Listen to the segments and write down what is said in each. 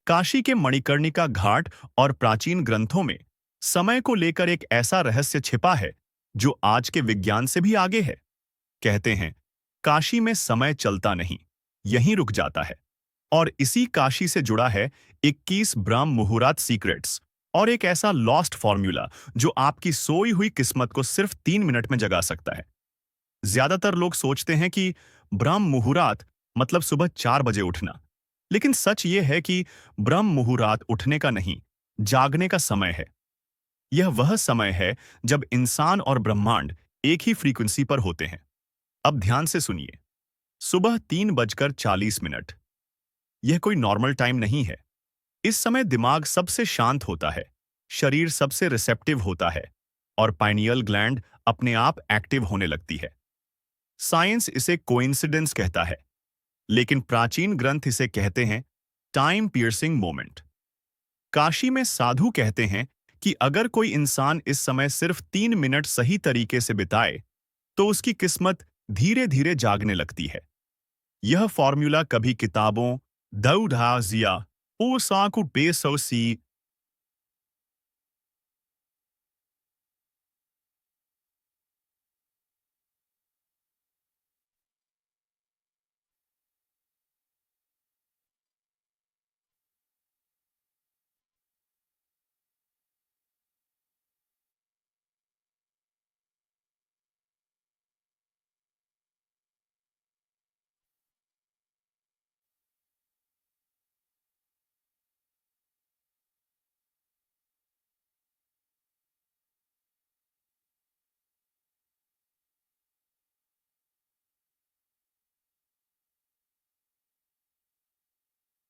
काशी के मणिकर्णिका घाट और प्राचीन ग्रंथों में समय को लेकर एक ऐसा रहस्य छिपा है जो आज के विज्ञान से भी आगे है। कहते हैं, काशी में समय चलता नहीं, यहीं रुक जाता है। और इसी काशी से जुड़ा है 21 ब्रह्म मुहूर्त सीक्रेट्स और एक ऐसा लॉस्ट फॉर्मूला जो आपकी सोई हुई किस्मत को सिर्फ 3 मिनट में जगा सकता है। ज्यादातर लोग सोचते हैं कि ब्रह्म मुहूर्त मतलब सुबह 4 बजे उठना, लेकिन सच ये है कि ब्रह्म मुहूर्त उठने का नहीं, जागने का समय है। यह वह समय है जब इंसान और ब्रह्मांड एक ही फ्रीक्वेंसी पर होते हैं। अब ध्यान से सुनिए। सुबह 3:40 यह कोई नॉर्मल टाइम नहीं है। इस समय दिमाग सबसे शांत होता है, शरीर सबसे रिसेप्टिव होता है और पाइनियल ग्लैंड अपने आप एक्टिव होने लगती है। साइंस इसे कोइंसिडेंस कहता है, लेकिन प्राचीन ग्रंथ इसे कहते हैं टाइम पियर्सिंग मोमेंट। काशी में साधु कहते हैं कि अगर कोई इंसान इस समय सिर्फ 3 मिनट सही तरीके से बिताए तो उसकी किस्मत धीरे धीरे जागने लगती है। यह फॉर्मूला कभी किताबों दौड़ा जिया ओ साकु बेसोसी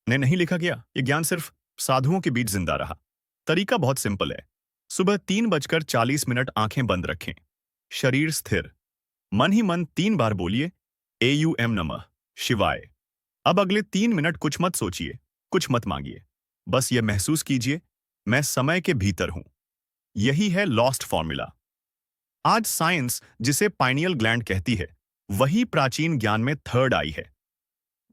ने नहीं लिखा गया। ये ज्ञान सिर्फ साधुओं के बीच जिंदा रहा। तरीका बहुत सिंपल है। सुबह 3:40 आंखें बंद रखें, शरीर स्थिर, मन ही मन 3 बार बोलिए AUM नमः शिवाय। अब अगले 3 मिनट कुछ मत सोचिए, कुछ मत मांगिए, बस ये महसूस कीजिए, मैं समय के भीतर हूं। यही है लॉस्ट फॉर्मूला। आज साइंस जिसे पाइनियल ग्लैंड कहती है, वही प्राचीन ज्ञान में थर्ड आई है।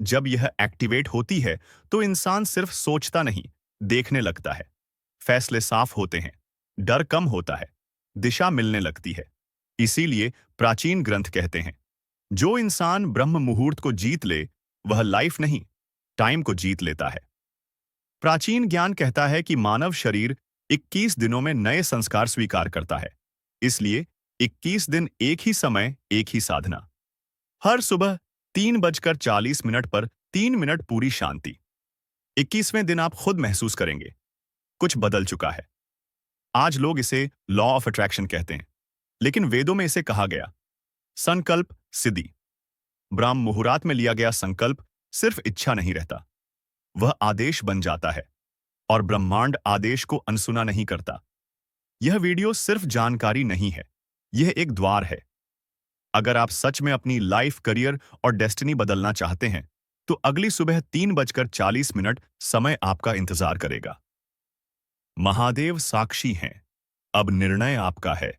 जब यह एक्टिवेट होती है तो इंसान सिर्फ सोचता नहीं, देखने लगता है। फैसले साफ होते हैं, डर कम होता है, दिशा मिलने लगती है। इसीलिए प्राचीन ग्रंथ कहते हैं, जो इंसान ब्रह्म मुहूर्त को जीत ले, वह लाइफ नहीं, टाइम को जीत लेता है। प्राचीन ज्ञान कहता है कि मानव शरीर 21 दिनों में नए संस्कार स्वीकार करता है। इसलिए 21 दिन एक ही समय, एक ही साधना। हर सुबह 3:40 पर 3 मिनट पूरी शांति। 21वें दिन आप खुद महसूस करेंगे, कुछ बदल चुका है। आज लोग इसे लॉ ऑफ अट्रैक्शन कहते हैं, लेकिन वेदों में इसे कहा गया संकल्प सिद्धि। ब्रह्म मुहूर्त में लिया गया संकल्प सिर्फ इच्छा नहीं रहता, वह आदेश बन जाता है और ब्रह्मांड आदेश को अनसुना नहीं करता। यह वीडियो सिर्फ जानकारी नहीं है, यह एक द्वार है। अगर आप सच में अपनी लाइफ, करियर और डेस्टिनी बदलना चाहते हैं, तो अगली सुबह 3:40 समय आपका इंतजार करेगा। महादेव साक्षी हैं, अब निर्णय आपका है।